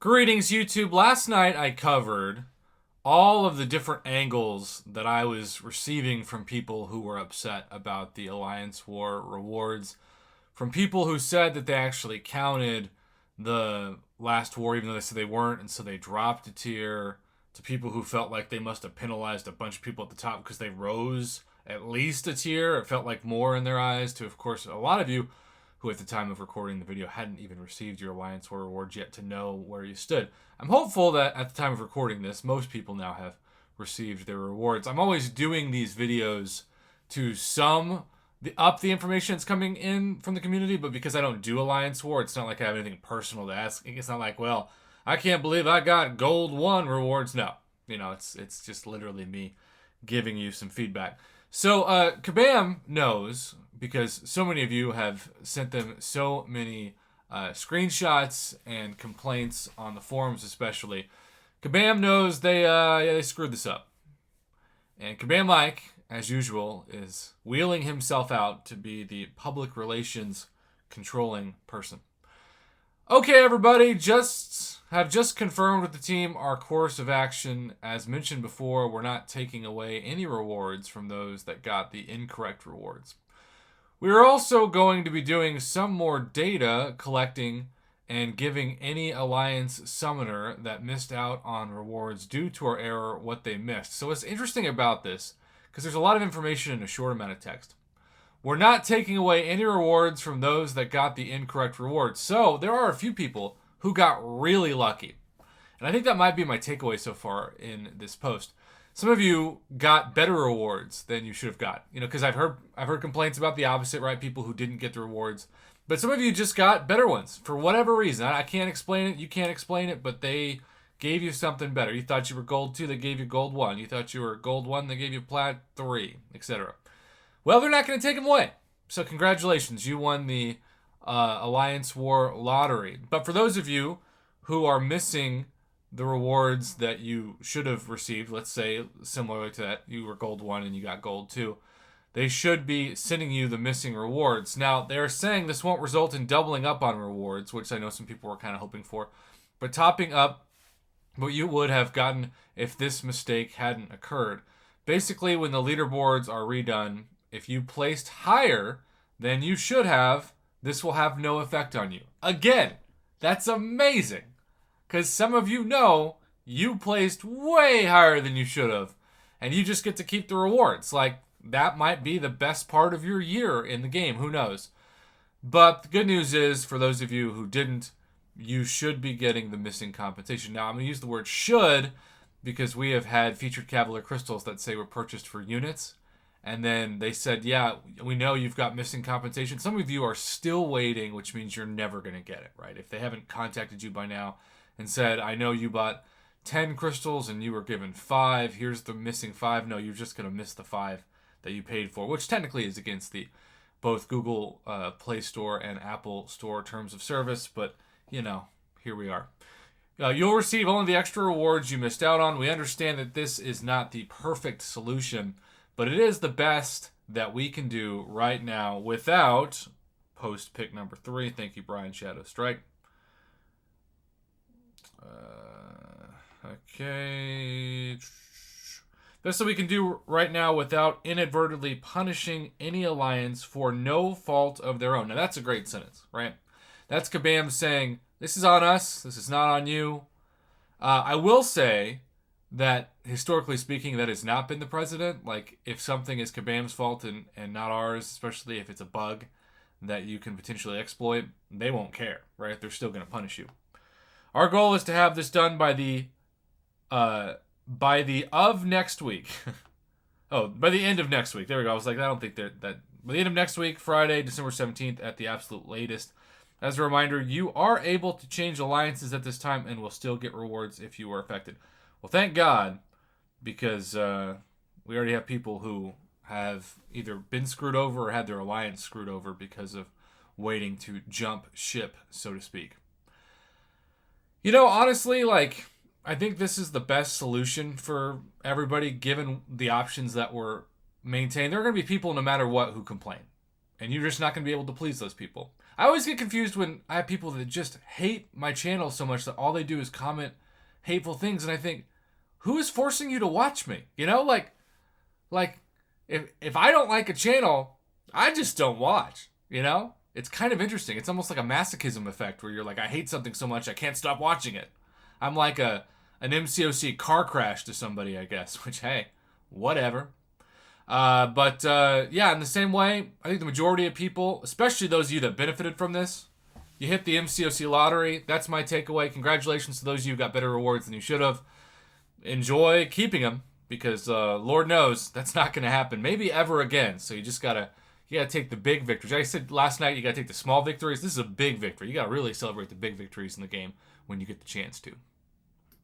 Greetings, YouTube. Last night I covered all of the different angles that I was receiving from people who were upset about the Alliance War rewards, from people who said that they actually counted the last war even though they said they weren't, and so they dropped a tier, to people who felt like they must have penalized a bunch of people at the top because they rose at least a tier. It felt like more in their eyes, to, of course, a lot of you who at the time of recording the video hadn't even received your Alliance War rewards yet, to know where you stood. I'm hopeful that at the time of recording this, most people now have received their rewards. I'm always doing these videos to up the information that's coming in from the community, but because I don't do Alliance War, it's not like I have anything personal to ask. It's not like, well, I can't believe I got Gold 1 rewards. No. It's just literally me giving you some feedback. So, Kabam knows, because so many of you have sent them so many screenshots and complaints on the forums especially. Kabam knows they screwed this up. And Kabam Mike, as usual, is wheeling himself out to be the public relations controlling person. Okay, everybody, have just confirmed with the team our course of action. As mentioned before, we're not taking away any rewards from those that got the incorrect rewards. We're also going to be doing some more data collecting and giving any Alliance summoner that missed out on rewards due to our error what they missed. So what's interesting about this, because there's a lot of information in a short amount of text, we're not taking away any rewards from those that got the incorrect rewards. So there are a few people who got really lucky. And I think that might be my takeaway so far in this post. Some of you got better rewards than you should have got. Because I've heard complaints about the opposite, right? People who didn't get the rewards. But some of you just got better ones for whatever reason. I can't explain it. You can't explain it, but they gave you something better. You thought you were gold 2, they gave you gold 1. You thought you were gold 1, they gave you plat 3, etc. Well, they're not going to take them away. So congratulations, you won the Alliance War lottery. But for those of you who are missing the rewards that you should have received, let's say similar to that, you were gold 1 and you got gold 2, they should be sending you the missing rewards. Now, they're saying this won't result in doubling up on rewards, which I know some people were kind of hoping for, but topping up what you would have gotten if this mistake hadn't occurred. Basically, when the leaderboards are redone, if you placed higher than you should have, this will have no effect on you. Again, that's amazing, because some of you know you placed way higher than you should have, and you just get to keep the rewards. Like, that might be the best part of your year in the game. Who knows? But the good news is, for those of you who didn't, you should be getting the missing compensation. Now, I'm going to use the word should, because we have had featured Cavalier crystals that say were purchased for units. And then they said, yeah, we know you've got missing compensation. Some of you are still waiting, which means you're never going to get it, right? If they haven't contacted you by now and said, I know you bought 10 crystals and you were given 5, here's the missing 5. No, you're just going to miss the 5 that you paid for, which technically is against the both Google Play Store and Apple Store terms of service. But, here we are. You'll receive only the extra rewards you missed out on. We understand that this is not the perfect solution, but it is the best that we can do right now without post pick number 3. Thank you, Brian Shadow Strike. Okay. That's what we can do right now without inadvertently punishing any alliance for no fault of their own. Now, that's a great sentence, right? That's Kabam saying, this is on us. This is not on you. I will say that, historically speaking, that has not been the precedent. Like, if something is Kabam's fault and not ours, especially if it's a bug that you can potentially exploit, they won't care, right? They're still going to punish you. Our goal is to have this done by the of next week. By the end of next week. There we go. I was like, I don't think that by the end of next week, Friday, December 17th at the absolute latest. As a reminder, you are able to change alliances at this time and will still get rewards if you are affected. Well, thank God, because we already have people who have either been screwed over or had their alliance screwed over because of waiting to jump ship, so to speak. Honestly, I think this is the best solution for everybody, given the options that were maintained. There are going to be people, no matter what, who complain. And you're just not going to be able to please those people. I always get confused when I have people that just hate my channel so much that all they do is comment hateful things, and I think, who is forcing you to watch me? You know, like if I don't like a channel, I just don't watch. You know, it's kind of interesting. It's almost like a masochism effect where you're like, I hate something so much I can't stop watching it. I'm like an MCOC car crash to somebody, I guess. Which, hey, whatever. But yeah, in the same way, I think the majority of people, especially those of you that benefited from this, you hit the MCOC lottery. That's my takeaway. Congratulations to those of you who got better rewards than you should have. Enjoy keeping them because Lord knows that's not going to happen maybe ever again. So you gotta take the big victories. Like I said last night, you gotta take the small victories. This is a big victory. You gotta really celebrate the big victories in the game when you get the chance to.